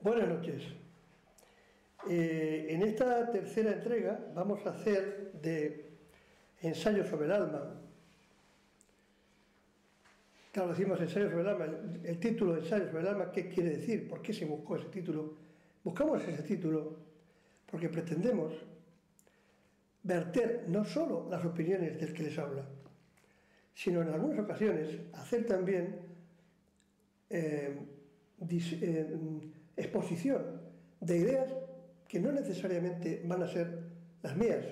Buenas noches. En esta tercera entrega vamos a hacer de ensayo sobre el alma. Claro, decimos ensayo sobre el alma. El título de ensayo sobre el alma, ¿qué quiere decir? ¿Por qué se buscó ese título? Buscamos ese título porque pretendemos verter no solo las opiniones del que les habla, sino en algunas ocasiones hacer también exposición de ideas que no necesariamente van a ser las mías,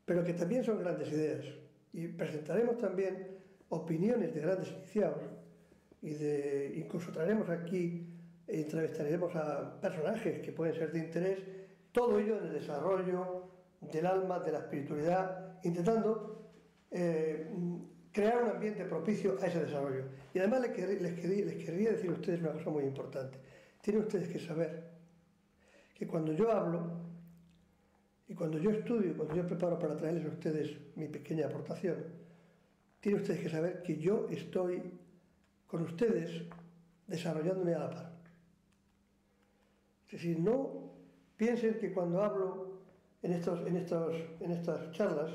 pero que también son grandes ideas. Y presentaremos también opiniones de grandes iniciados y incluso traeremos aquí, entrevistaremos a personajes que pueden ser de interés, todo ello en el desarrollo del alma, de la espiritualidad, intentando crear un ambiente propicio a ese desarrollo. Y además les querría decir a ustedes una cosa muy importante. Tienen ustedes que saber que cuando yo hablo y cuando yo estudio y cuando yo preparo para traerles a ustedes mi pequeña aportación, tienen ustedes que saber que yo estoy con ustedes desarrollándome a la par. Es decir, no piensen que cuando hablo en estas charlas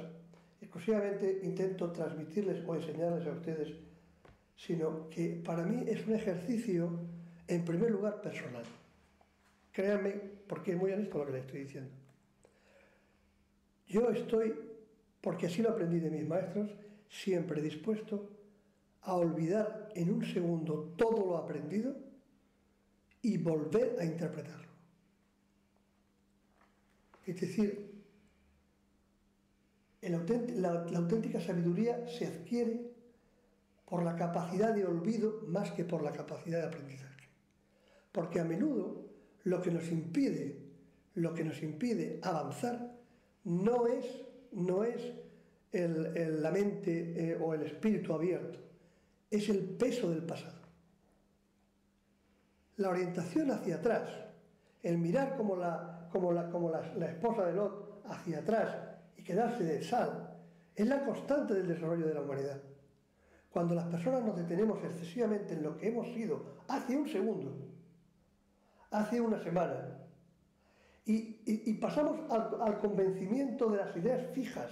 exclusivamente intento transmitirles o enseñarles a ustedes, sino que para mí es un ejercicio en primer lugar personal. Créanme, porque es muy honesto lo que les estoy diciendo. Yo estoy, porque así lo aprendí de mis maestros, siempre dispuesto a olvidar en un segundo todo lo aprendido y volver a interpretarlo. Es decir, la auténtica sabiduría se adquiere por la capacidad de olvido más que por la capacidad de aprendizaje. Porque a menudo lo que nos impide avanzar no es la mente o el espíritu abierto, es el peso del pasado. La orientación hacia atrás, el mirar como la esposa de Lot hacia atrás y quedarse de sal, es la constante del desarrollo de la humanidad. Cuando las personas nos detenemos excesivamente en lo que hemos sido hace un segundo, hace una semana, y pasamos al convencimiento de las ideas fijas,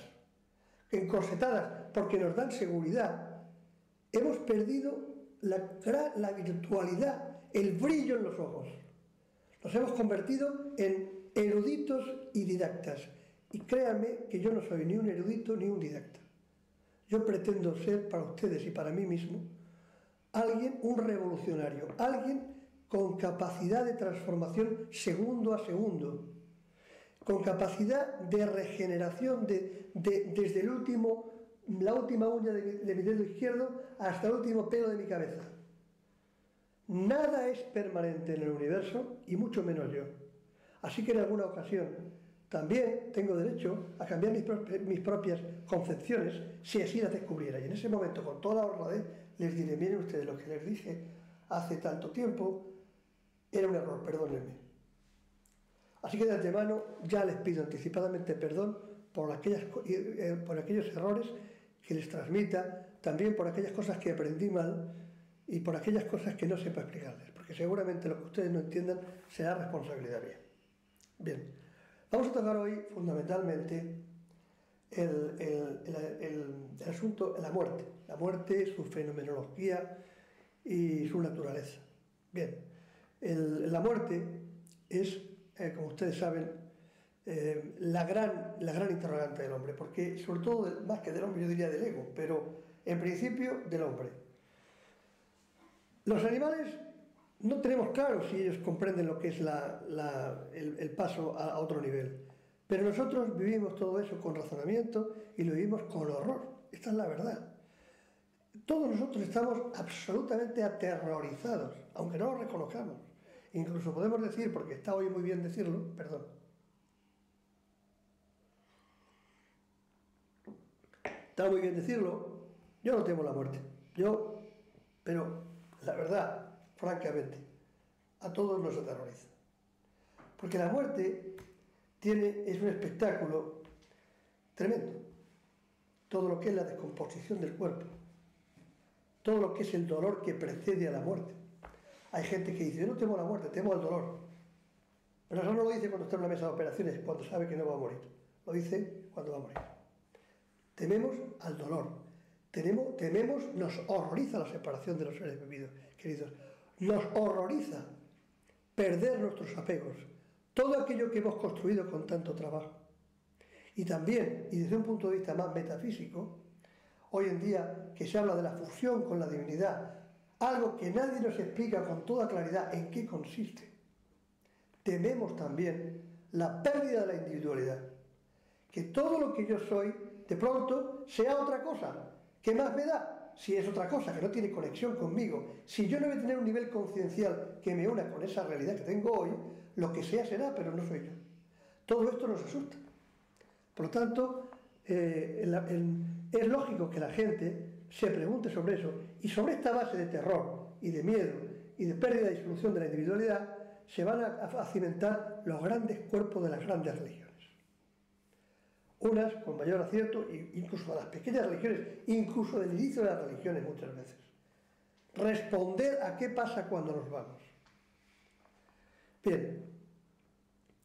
encorsetadas, porque nos dan seguridad, hemos perdido la virtualidad, el brillo en los ojos. Nos hemos convertido en eruditos y didactas. Y créanme que yo no soy ni un erudito ni un didacta. Yo pretendo ser para ustedes y para mí mismo un revolucionario, alguien con capacidad de transformación segundo a segundo, con capacidad de regeneración desde la última uña de mi dedo izquierdo hasta el último pelo de mi cabeza. Nada es permanente en el universo y mucho menos yo. Así que en alguna ocasión también tengo derecho a cambiar mis propias concepciones si así las descubriera. Y en ese momento, con toda la honradez, les diré: miren ustedes, lo que les dije hace tanto tiempo era un error, perdónenme. Así que de antemano ya les pido anticipadamente perdón por aquellos errores que les transmita, también por aquellas cosas que aprendí mal y por aquellas cosas que no sepa explicarles, porque seguramente lo que ustedes no entiendan será responsabilidad mía. Bien, vamos a tocar hoy fundamentalmente el asunto de la muerte, su fenomenología y su naturaleza. Bien, la muerte es, como ustedes saben, la gran interrogante del hombre, porque sobre todo, más que del hombre, yo diría del ego, pero en principio del hombre. Los animales no tenemos claro si ellos comprenden lo que es el paso a otro nivel, pero nosotros vivimos todo eso con razonamiento y lo vivimos con horror. Esta es la verdad. Todos nosotros estamos absolutamente aterrorizados, aunque no lo reconozcamos. Incluso podemos decir, porque está hoy muy bien decirlo, está muy bien decirlo, yo no temo la muerte, pero la verdad, francamente, a todos nos aterroriza. Porque la muerte es un espectáculo tremendo. Todo lo que es la descomposición del cuerpo, todo lo que es el dolor que precede a la muerte. Hay gente que dice: yo no temo la muerte, temo al dolor. Pero eso no lo dice cuando está en una mesa de operaciones, cuando sabe que no va a morir. Lo dice cuando va a morir. Tememos al dolor. Tememos, nos horroriza la separación de los seres queridos. Nos horroriza perder nuestros apegos. Todo aquello que hemos construido con tanto trabajo. Y también, y desde un punto de vista más metafísico, hoy en día que se habla de la fusión con la divinidad, algo que nadie nos explica con toda claridad en qué consiste. Tememos también la pérdida de la individualidad. Que todo lo que yo soy, de pronto, sea otra cosa. ¿Qué más me da? Si es otra cosa, que no tiene conexión conmigo. Si yo no voy a tener un nivel conciencial que me una con esa realidad que tengo hoy, lo que sea será, pero no soy yo. Todo esto nos asusta. Por lo tanto, es lógico que la gente se pregunte sobre eso, y sobre esta base de terror y de miedo y de pérdida y disolución de la individualidad se van a cimentar los grandes cuerpos de las grandes religiones. Unas con mayor acierto, incluso las pequeñas religiones, incluso del inicio de las religiones muchas veces. Responder a qué pasa cuando nos vamos. Bien,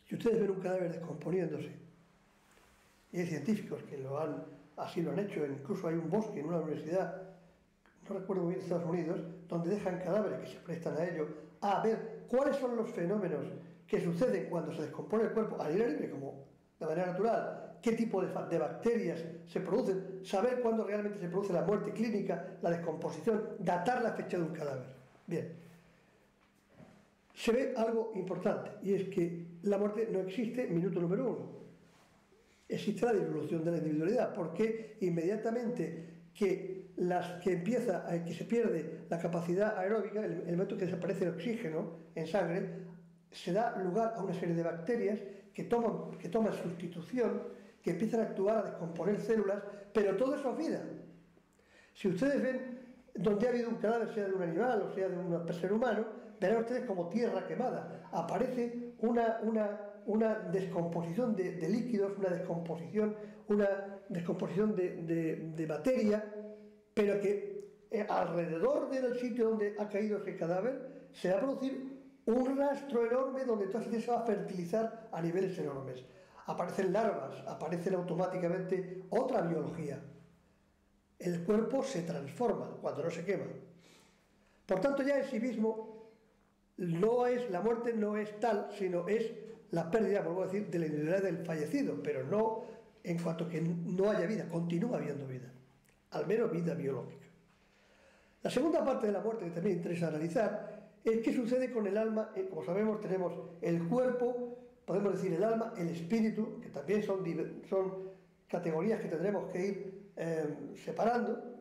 si ustedes ven un cadáver descomponiéndose, y hay científicos que así lo han hecho, incluso hay un bosque en una universidad, no recuerdo muy bien, de Estados Unidos, donde dejan cadáveres que se prestan a ello, a ver cuáles son los fenómenos que suceden cuando se descompone el cuerpo al aire libre, como de manera natural, qué tipo de bacterias se producen, saber cuándo realmente se produce la muerte clínica, la descomposición, datar la fecha de un cadáver. Bien, se ve algo importante, y es que la muerte no existe, minuto número 1. Existe la disolución de la individualidad, porque inmediatamente que se pierde la capacidad aeróbica, el momento que desaparece el oxígeno en sangre, se da lugar a una serie de bacterias que toman sustitución, que empiezan a actuar, a descomponer células, pero todo eso es vida. Si ustedes ven donde ha habido un cadáver, sea de un animal o sea de un ser humano, verán ustedes como tierra quemada. Aparece una descomposición de líquidos, una descomposición de materia, pero que alrededor del sitio donde ha caído ese cadáver se va a producir un rastro enorme donde entonces se va a fertilizar a niveles enormes. Aparecen larvas, aparece automáticamente otra biología. El cuerpo se transforma cuando no se quema. Por tanto, ya en sí mismo la muerte no es tal, sino es la pérdida, vuelvo a decir, de la individualidad del fallecido, pero no en cuanto que no haya vida, continúa habiendo vida, al menos vida biológica. La segunda parte de la muerte que también interesa analizar es qué sucede con el alma. Como sabemos, tenemos el cuerpo, podemos decir el alma, el espíritu, que también son categorías que tendremos que ir separando.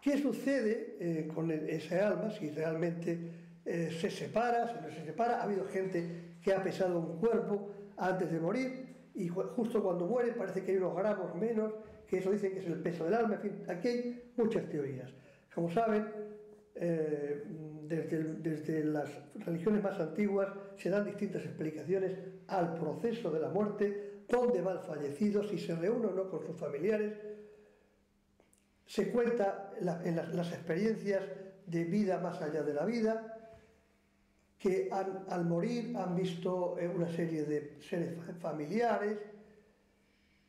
¿Qué sucede con ese alma si realmente se separa, si no se separa? Ha habido gente que ha pesado un cuerpo antes de morir y justo cuando muere parece que hay unos gramos menos, que eso dicen que es el peso del alma. En fin, aquí hay muchas teorías. Como saben, desde las religiones más antiguas se dan distintas explicaciones al proceso de la muerte, dónde va el fallecido, si se reúne o no con sus familiares. Se cuenta en las experiencias de vida más allá de la vida, que al morir han visto una serie de seres familiares,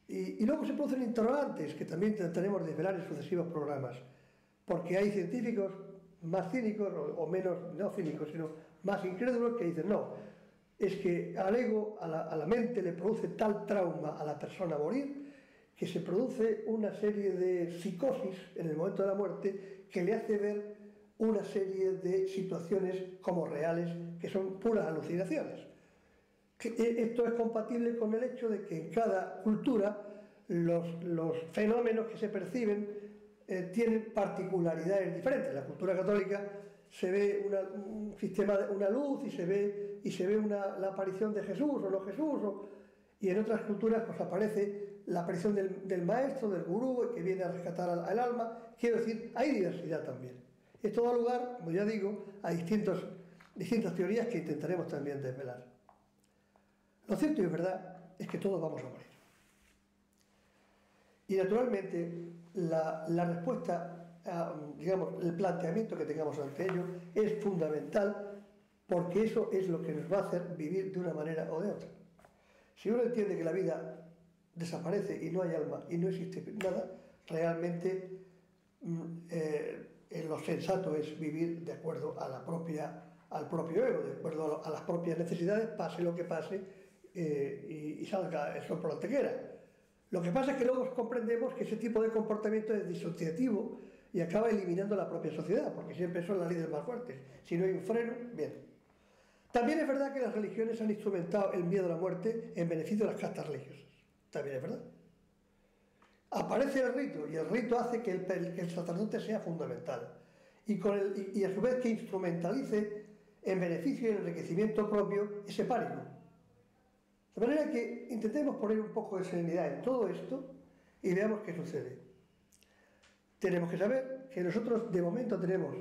y luego se producen interrogantes que también intentaremos desvelar en sucesivos programas, porque hay científicos más cínicos, o menos, no cínicos, sino más incrédulos, que dicen no, es que al ego, a la mente le produce tal trauma a la persona morir, que se produce una serie de psicosis en el momento de la muerte que le hace ver una serie de situaciones como reales, que son puras alucinaciones. Esto es compatible con el hecho de que en cada cultura los fenómenos que se perciben tienen particularidades diferentes. En la cultura católica se ve un sistema, una luz, y se ve la aparición de Jesús o no Jesús, y en otras culturas pues aparece la aparición del maestro, del gurú, que viene a rescatar al alma. Quiero decir, hay diversidad también. Esto da lugar, como ya digo, a distintas teorías que intentaremos también desvelar. Lo cierto y verdad es que todos vamos a morir. Y naturalmente la respuesta, digamos, el planteamiento que tengamos ante ello es fundamental porque eso es lo que nos va a hacer vivir de una manera o de otra. Si uno entiende que la vida desaparece y no hay alma y no existe nada, realmente lo sensato es vivir de acuerdo a al propio ego, de acuerdo a las propias necesidades, pase lo que pase, y salga el sol por la antequera. Lo que pasa es que luego comprendemos que ese tipo de comportamiento es disociativo y acaba eliminando la propia sociedad, porque siempre son las leyes más fuertes. Si no hay un freno, bien. También es verdad que las religiones han instrumentado el miedo a la muerte en beneficio de las castas religiosas. También es verdad. Aparece el rito y el rito hace que el sacerdote sea fundamental y a su vez que instrumentalice en beneficio y en enriquecimiento propio ese pánico. De manera que intentemos poner un poco de serenidad en todo esto y veamos qué sucede. Tenemos que saber que nosotros de momento tenemos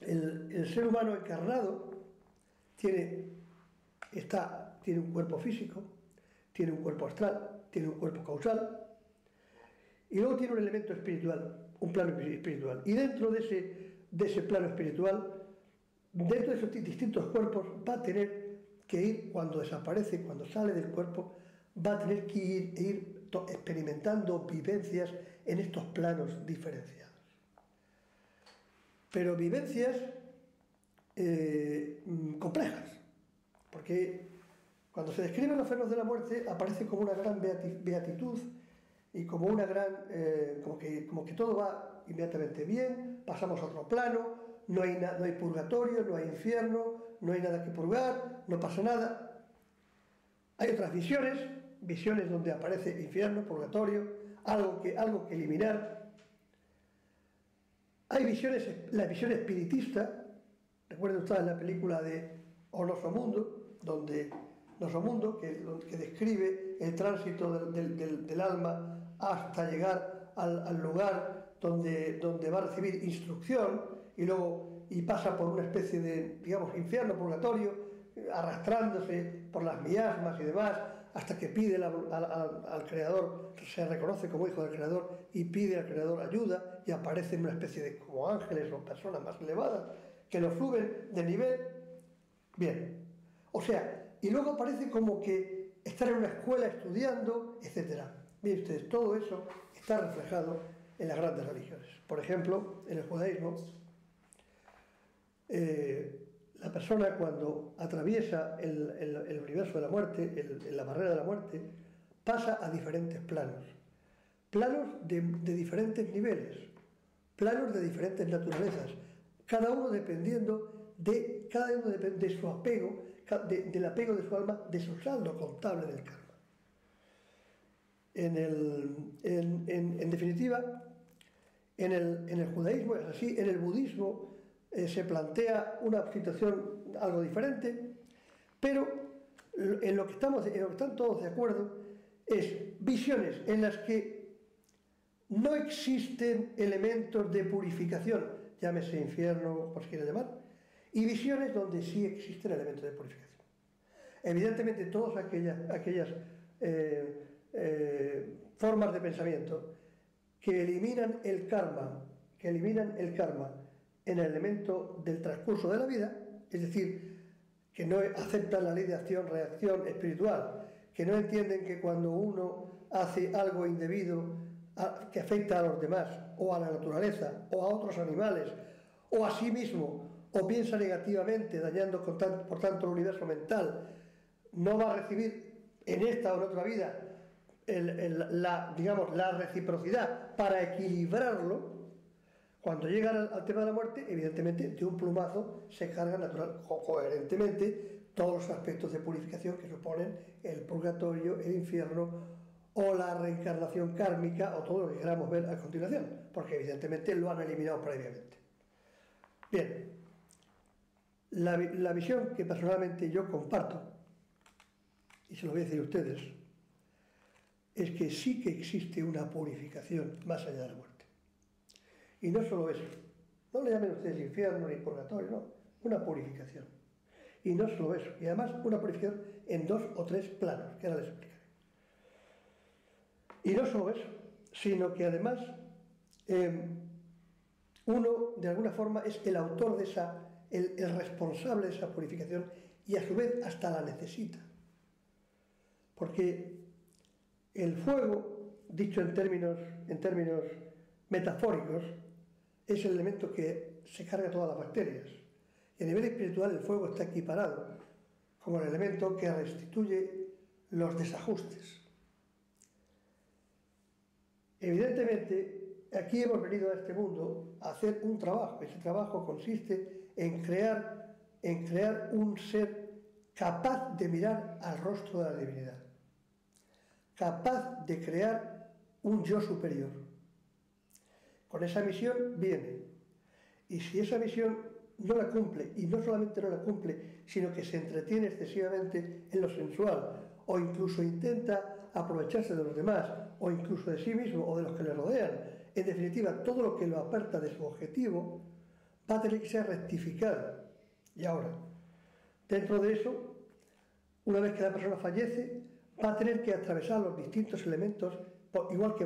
el ser humano encarnado, tiene un cuerpo físico, tiene un cuerpo astral, tiene un cuerpo causal y luego tiene un elemento espiritual, un plano espiritual. Y dentro de ese plano espiritual, dentro de esos distintos cuerpos, va a tener que ir, cuando desaparece, cuando sale del cuerpo, va a tener que ir experimentando vivencias en estos planos diferenciados. Pero vivencias complejas, porque cuando se describen los fenómenos de la muerte aparece como una gran beatitud y como una gran, como que todo va inmediatamente bien, pasamos a otro plano, no hay purgatorio, no hay infierno, no hay nada que purgar, no pasa nada. Hay otras visiones donde aparece infierno, purgatorio, algo que eliminar. Hay la visión espiritista. Recuerden ustedes la película de O Noso Mundo, que describe el tránsito del alma hasta llegar al lugar donde va a recibir instrucción y pasa por una especie de, digamos, infierno, purgatorio, arrastrándose por las miasmas y demás, hasta que pide al Creador, se reconoce como hijo del Creador y pide al Creador ayuda y aparecen una especie de como ángeles o personas más elevadas que lo suben de nivel. Bien, o sea, y luego aparece como que estar en una escuela estudiando, etc. Miren ustedes, todo eso está reflejado en las grandes religiones. Por ejemplo, en el judaísmo, la persona cuando atraviesa el universo de la muerte, la barrera de la muerte, pasa a diferentes planos de diferentes niveles, planos de diferentes naturalezas, cada uno dependiendo de su apego, del apego de su alma, de su saldo contable del karma. En definitiva, en el judaísmo es así, en el budismo se plantea una situación algo diferente, pero en lo que están todos de acuerdo es visiones en las que no existen elementos de purificación, llámese infierno, como se quiera llamar, y visiones donde sí existen elementos de purificación. Evidentemente todas aquellas formas de pensamiento que eliminan el karma en el elemento del transcurso de la vida, es decir, que no aceptan la ley de acción-reacción espiritual, que no entienden que cuando uno hace algo indebido que afecta a los demás, o a la naturaleza, o a otros animales, o a sí mismo, o piensa negativamente, dañando por tanto el universo mental, no va a recibir en esta o en otra vida la reciprocidad para equilibrarlo. Cuando llegan al tema de la muerte, evidentemente de un plumazo se cargan coherentemente todos los aspectos de purificación que suponen el purgatorio, el infierno o la reencarnación kármica o todo lo que queramos ver a continuación, porque evidentemente lo han eliminado previamente. Bien, la visión que personalmente yo comparto, y se lo voy a decir a ustedes, es que sí que existe una purificación más allá de la muerte. Y no solo eso, no le llamen ustedes infierno ni purgatorio, no, una purificación. Y no solo eso, y además una purificación en 2 o 3 planos, que ahora les explicaré. Y no solo eso, sino que además uno de alguna forma es el autor de esa el responsable de esa purificación y a su vez hasta la necesita. Porque el fuego, dicho en términos metafóricos, es el elemento que se carga todas las bacterias. Y a nivel espiritual el fuego está equiparado como el elemento que restituye los desajustes. Evidentemente, aquí hemos venido a este mundo a hacer un trabajo. Ese trabajo consiste en crear un ser capaz de mirar al rostro de la divinidad, capaz de crear un yo superior. Con esa misión viene. Y si esa misión no la cumple, y no solamente no la cumple, sino que se entretiene excesivamente en lo sensual, o incluso intenta aprovecharse de los demás, o incluso de sí mismo o de los que le rodean, en definitiva, todo lo que lo aparta de su objetivo, va a tener que ser rectificado. Y ahora, dentro de eso, una vez que la persona fallece, va a tener que atravesar los distintos elementos, igual que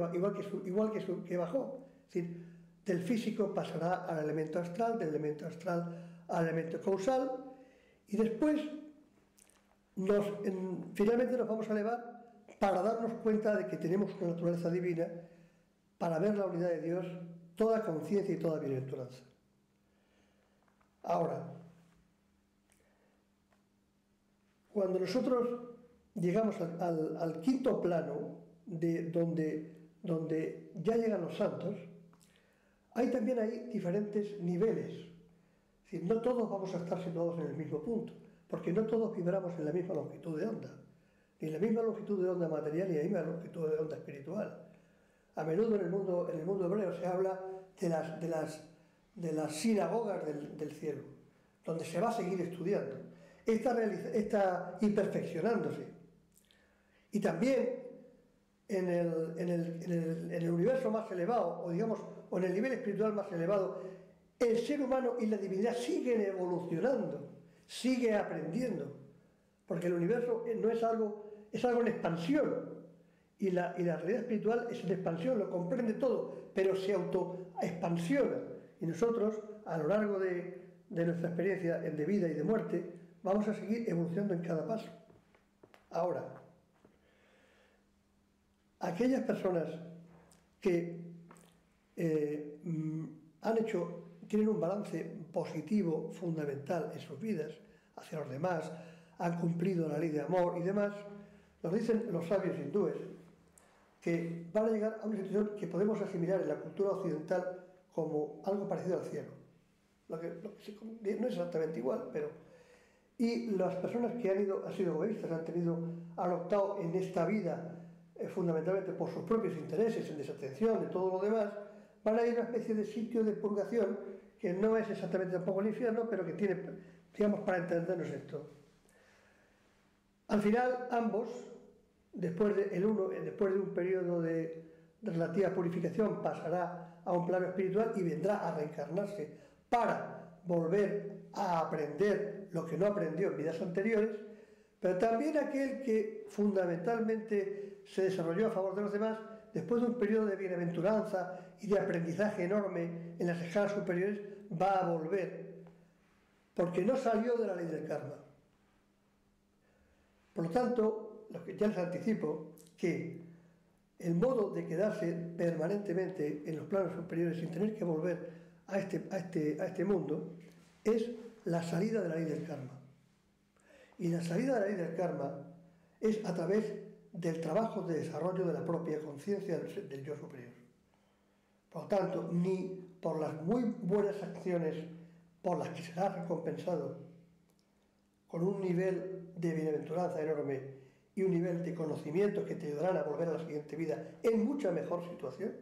bajó. Es decir, del físico pasará al elemento astral, del elemento astral al elemento causal, y después finalmente nos vamos a elevar para darnos cuenta de que tenemos una naturaleza divina, para ver la unidad de Dios, toda conciencia y toda bienaventuranza. Ahora, cuando nosotros llegamos al quinto plano, de donde ya llegan los santos, también hay diferentes niveles. Es decir, no todos vamos a estar situados en el mismo punto, porque no todos vibramos en la misma longitud de onda, ni en la misma longitud de onda material, ni en la misma longitud de onda espiritual. A menudo en el mundo hebreo se habla de las sinagogas del cielo, donde se va a seguir estudiando. Está perfeccionándose. Y también en el universo más elevado, o en el nivel espiritual más elevado, el ser humano y la divinidad siguen evolucionando, sigue aprendiendo, porque el universo no es algo en expansión, y la realidad espiritual es en expansión, lo comprende todo, pero se autoexpansiona. Y nosotros, a lo largo de nuestra experiencia de vida y de muerte, vamos a seguir evolucionando en cada paso. Ahora, aquellas personas que tienen un balance positivo, fundamental en sus vidas, hacia los demás, han cumplido la ley de amor y demás, nos dicen los sabios hindúes que van a llegar a una situación que podemos asimilar en la cultura occidental como algo parecido al cielo. No es exactamente igual, pero... Y las personas que han sido egoístas, han optado en esta vida fundamentalmente por sus propios intereses, en desatención de todo lo demás, van a ir a una especie de sitio de purgación que no es exactamente tampoco el infierno, pero que tiene, digamos, para entendernos esto. Al final, ambos, después de un periodo de relativa purificación, pasará a un plano espiritual y vendrá a reencarnarse para volver a aprender lo que no aprendió en vidas anteriores, pero también aquel que fundamentalmente se desarrolló a favor de los demás, después de un periodo de bienaventuranza y de aprendizaje enorme en las escalas superiores, va a volver, porque no salió de la ley del karma. Por lo tanto, ya les anticipo que el modo de quedarse permanentemente en los planos superiores sin tener que volver a este mundo es la salida de la ley del karma. Y la salida de la ley del karma es a través del trabajo de desarrollo de la propia conciencia del yo superior. Por lo tanto, ni por las muy buenas acciones por las que será recompensado con un nivel de bienaventuranza enorme y un nivel de conocimiento que te ayudarán a volver a la siguiente vida en mucha mejor situación,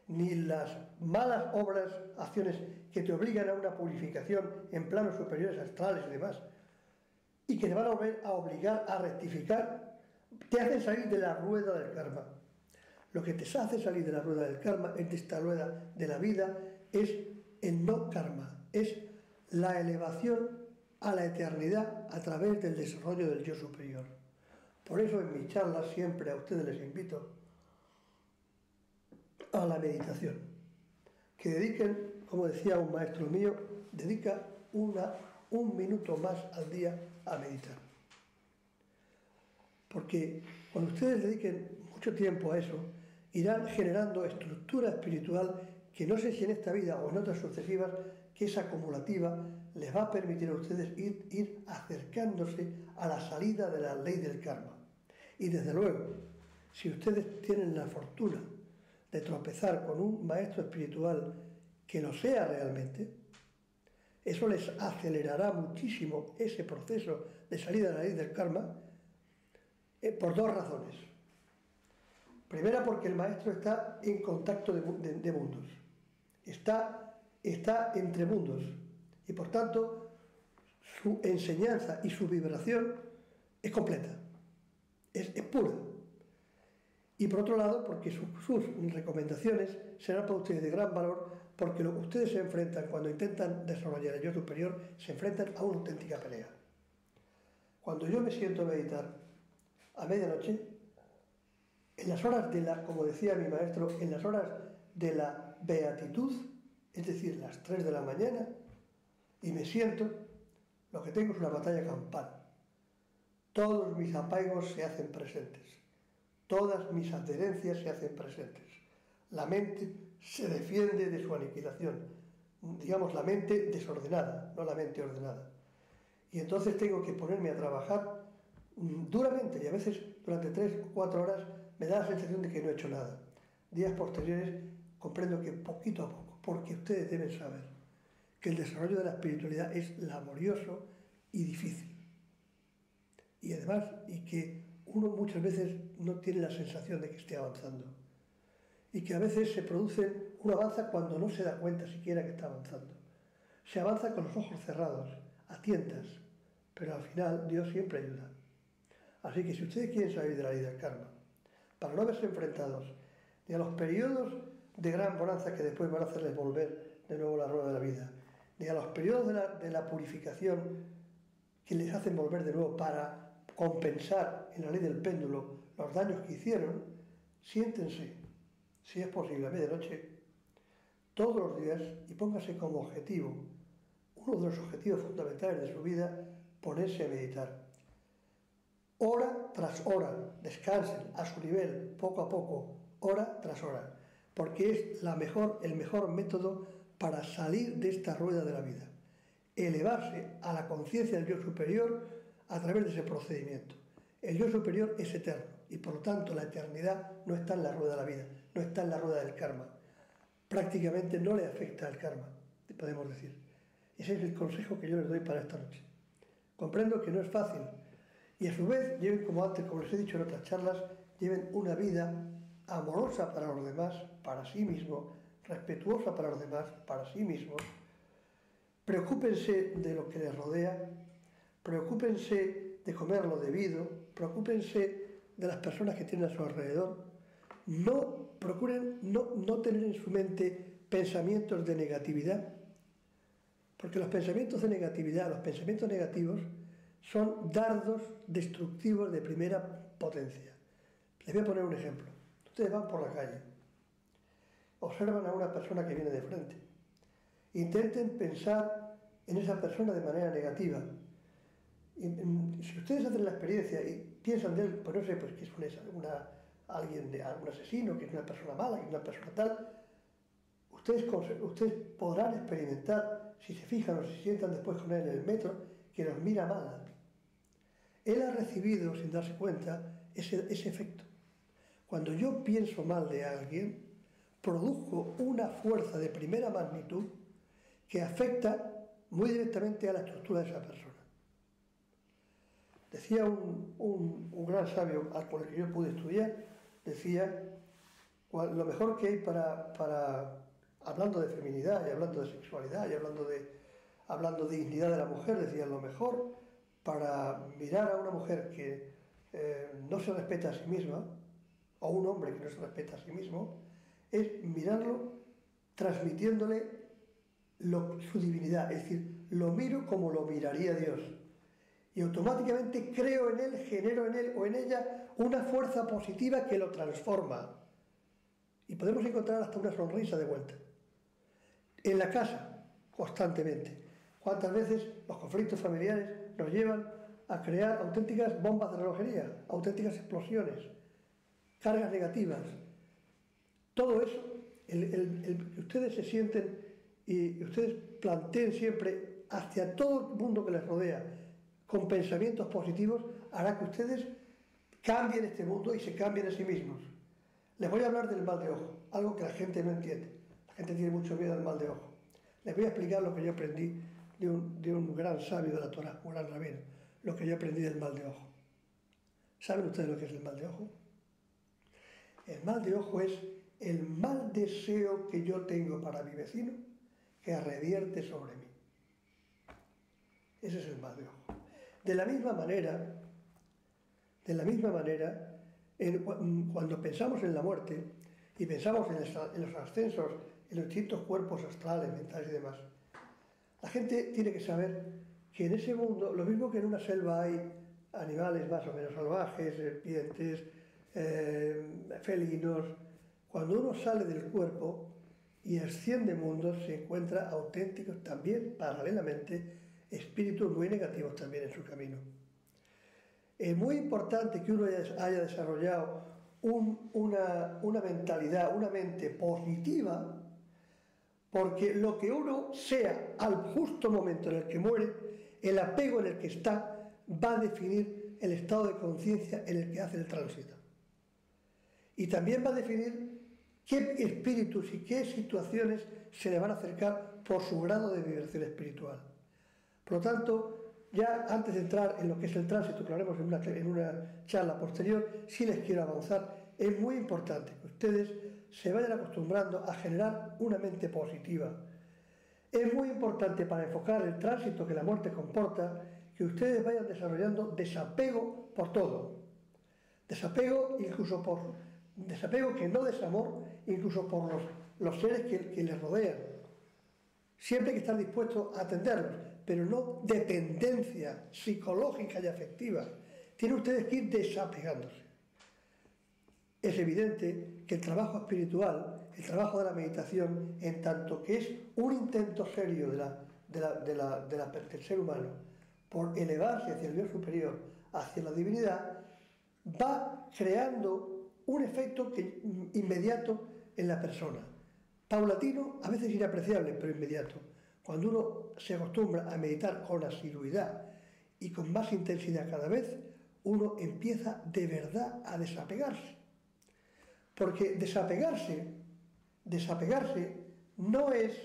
ni las malas obras, acciones que te obligan a una purificación en planos superiores astrales y demás, y que te van a obligar a rectificar, te hacen salir de la rueda del karma. Lo que te hace salir de la rueda del karma, de esta rueda de la vida, es el no karma, es la elevación a la eternidad a través del desarrollo del yo superior. Por eso en mis charlas siempre a ustedes les invito a la meditación, que dediquen, como decía un maestro mío, dedica un minuto más al día a meditar. Porque cuando ustedes dediquen mucho tiempo a eso, irán generando estructura espiritual que no sé si en esta vida o en otras sucesivas, que es acumulativa, les va a permitir a ustedes ir acercándose a la salida de la ley del karma. Y desde luego, si ustedes tienen la fortuna de tropezar con un maestro espiritual que lo sea realmente, eso les acelerará muchísimo ese proceso de salida de la ley del karma por dos razones. Primera, porque el maestro está en contacto de mundos, está entre mundos y por tanto su enseñanza y su vibración es completa, es pura. Y por otro lado, porque sus recomendaciones serán para ustedes de gran valor, porque lo que ustedes se enfrentan cuando intentan desarrollar el yo superior, se enfrentan a una auténtica pelea. Cuando yo me siento a meditar a medianoche, en las horas como decía mi maestro, en las horas de la beatitud, es decir, las 3 de la mañana, y me siento, lo que tengo es una batalla campal. Todos mis apaigos se hacen presentes. Todas mis adherencias se hacen presentes. La mente se defiende de su aniquilación. Digamos, la mente desordenada, no la mente ordenada. Y entonces tengo que ponerme a trabajar duramente, y a veces durante 3 o 4 horas me da la sensación de que no he hecho nada. Días posteriores comprendo que poquito a poco, porque ustedes deben saber que el desarrollo de la espiritualidad es laborioso y difícil. Y además, y que uno muchas veces no tiene la sensación de que esté avanzando. Y que a veces uno avanza cuando no se da cuenta siquiera que está avanzando. Se avanza con los ojos cerrados, a tientas, pero al final Dios siempre ayuda. Así que si ustedes quieren salir de la ley del karma, para no verse enfrentados ni a los periodos de gran bonanza que después van a hacerles volver de nuevo a la rueda de la vida, ni a los periodos de la purificación que les hacen volver de nuevo para compensar en la ley del péndulo los daños que hicieron, siéntense, si es posible, a medianoche, todos los días y póngase como objetivo, uno de los objetivos fundamentales de su vida, ponerse a meditar. Hora tras hora, descansen a su nivel, poco a poco, hora tras hora, porque es el mejor método para salir de esta rueda de la vida. Elevarse a la conciencia del yo superior a través de ese procedimiento. El yo superior es eterno y por lo tanto la eternidad no está en la rueda de la vida, no está en la rueda del karma. Prácticamente no le afecta al karma, podemos decir. Ese es el consejo que yo les doy para esta noche. Comprendo que no es fácil y a su vez lleven, como les he dicho en otras charlas, lleven una vida amorosa para los demás, para sí mismos, respetuosa para los demás, para sí mismos. Preocúpense de lo que les rodea, preocúpense de comer lo debido, preocúpense de las personas que tienen a su alrededor. Procuren no tener en su mente pensamientos de negatividad, porque los pensamientos de negatividad, los pensamientos negativos, son dardos destructivos de primera potencia. Les voy a poner un ejemplo. Ustedes van por la calle, observan a una persona que viene de frente, intenten pensar en esa persona de manera negativa. Si ustedes hacen la experiencia y piensan de él, pues no sé, pues que es algún asesino, que es una persona mala, que es una persona tal, ustedes podrán experimentar, si se fijan o se sientan después con él en el metro, que los mira mal. Él ha recibido, sin darse cuenta, ese efecto. Cuando yo pienso mal de alguien, produzco una fuerza de primera magnitud que afecta muy directamente a la estructura de esa persona. Decía un gran sabio con el que yo pude estudiar, decía, lo mejor que hay hablando de feminidad y hablando de sexualidad y hablando de dignidad de la mujer, decía, lo mejor para mirar a una mujer que no se respeta a sí misma, o un hombre que no se respeta a sí mismo, es mirarlo transmitiéndole su divinidad, es decir, lo miro como lo miraría Dios. Y automáticamente creo en él, genero en él o en ella una fuerza positiva que lo transforma. Y podemos encontrar hasta una sonrisa de vuelta. En la casa, constantemente. ¿Cuántas veces los conflictos familiares nos llevan a crear auténticas bombas de relojería, auténticas explosiones, cargas negativas? Todo eso, el que ustedes se sienten y ustedes planteen siempre hacia todo el mundo que les rodea con pensamientos positivos, hará que ustedes cambien este mundo y se cambien a sí mismos. Les voy a hablar del mal de ojo, algo que la gente no entiende. La gente tiene mucho miedo al mal de ojo. Les voy a explicar lo que yo aprendí de un gran sabio de la Torá, un gran rabino, lo que yo aprendí del mal de ojo. ¿Saben ustedes lo que es el mal de ojo? El mal de ojo es el mal deseo que yo tengo para mi vecino que revierte sobre mí. Ese es el mal de ojo. De la misma manera, cuando pensamos en la muerte y pensamos en los ascensos, en los distintos cuerpos astrales, mentales y demás, la gente tiene que saber que en ese mundo, lo mismo que en una selva hay animales más o menos salvajes, serpientes, felinos, cuando uno sale del cuerpo y asciende mundos, se encuentra auténticos también, paralelamente, espíritus muy negativos también en su camino. Es muy importante que uno haya desarrollado una mentalidad, una mente positiva, porque lo que uno sea al justo momento en el que muere, el apego en el que está, va a definir el estado de conciencia en el que hace el tránsito. Y también va a definir qué espíritus y qué situaciones se le van a acercar por su grado de vibración espiritual. Por lo tanto, ya antes de entrar en lo que es el tránsito, que lo haremos en una charla posterior, sí les quiero avanzar. Es muy importante que ustedes se vayan acostumbrando a generar una mente positiva. Es muy importante para enfocar el tránsito que la muerte comporta, que ustedes vayan desarrollando desapego por todo. Desapego que no desamor, incluso por los seres que les rodean. Siempre hay que estar dispuesto a atenderlos, pero no dependencia psicológica y afectiva. Tienen ustedes que ir desapegándose. Es evidente que el trabajo espiritual, el trabajo de la meditación, en tanto que es un intento serio del ser humano por elevarse hacia el bien superior, hacia la divinidad, va creando un efecto inmediato en la persona. Paulatino, a veces inapreciable, pero inmediato. Cuando uno se acostumbra a meditar con asiduidad y con más intensidad cada vez, uno empieza de verdad a desapegarse. Porque desapegarse no es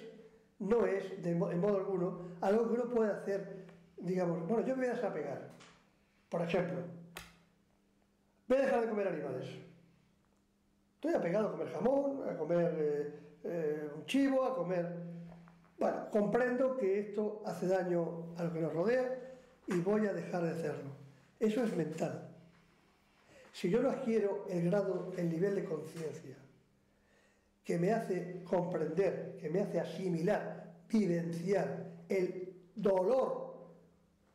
en modo alguno algo que uno puede hacer, digamos, bueno, yo me voy a desapegar. Por ejemplo, voy a dejar de comer animales. Estoy apegado a comer jamón, a comer un chivo, a comer... Bueno, comprendo que esto hace daño a lo que nos rodea y voy a dejar de hacerlo. Eso es mental. Si yo no adquiero el nivel de conciencia que me hace comprender, que me hace asimilar, vivenciar el dolor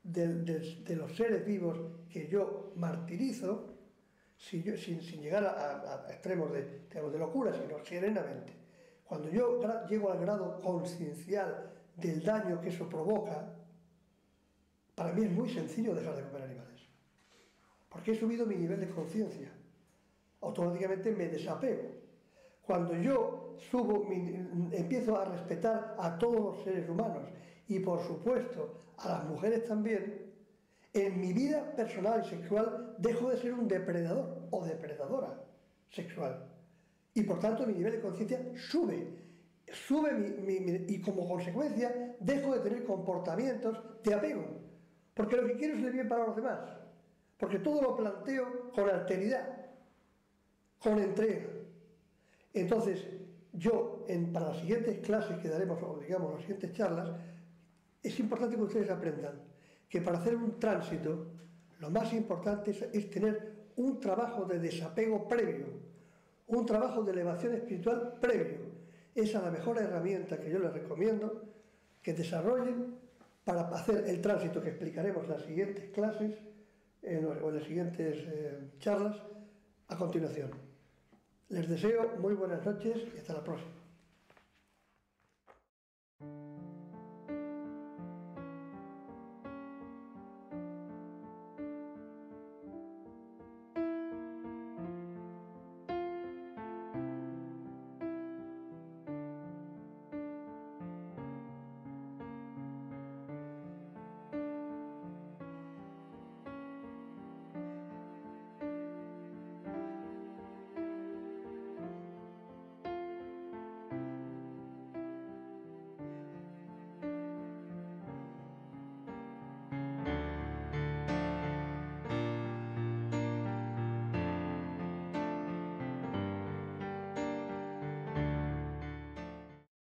de los seres vivos que yo martirizo, sin llegar a extremos de locura, sino serenamente, cuando yo llego al grado conciencial del daño que eso provoca, para mí es muy sencillo dejar de comer animales. Porque he subido mi nivel de conciencia. Automáticamente me desapego. Cuando yo empiezo a respetar a todos los seres humanos y por supuesto a las mujeres también, en mi vida personal y sexual dejo de ser un depredador o depredadora sexual. Y por tanto mi nivel de conciencia sube y como consecuencia dejo de tener comportamientos de apego. Porque lo que quiero es el bien para los demás. Porque todo lo planteo con alteridad, con entrega. Entonces, para las siguientes clases que daremos, o digamos, las siguientes charlas, es importante que ustedes aprendan que para hacer un tránsito, lo más importante es tener un trabajo de desapego previo, un trabajo de elevación espiritual previo. Esa es la mejor herramienta que yo les recomiendo que desarrollen para hacer el tránsito que explicaremos en las siguientes clases o en las siguientes charlas a continuación. Les deseo muy buenas noches y hasta la próxima.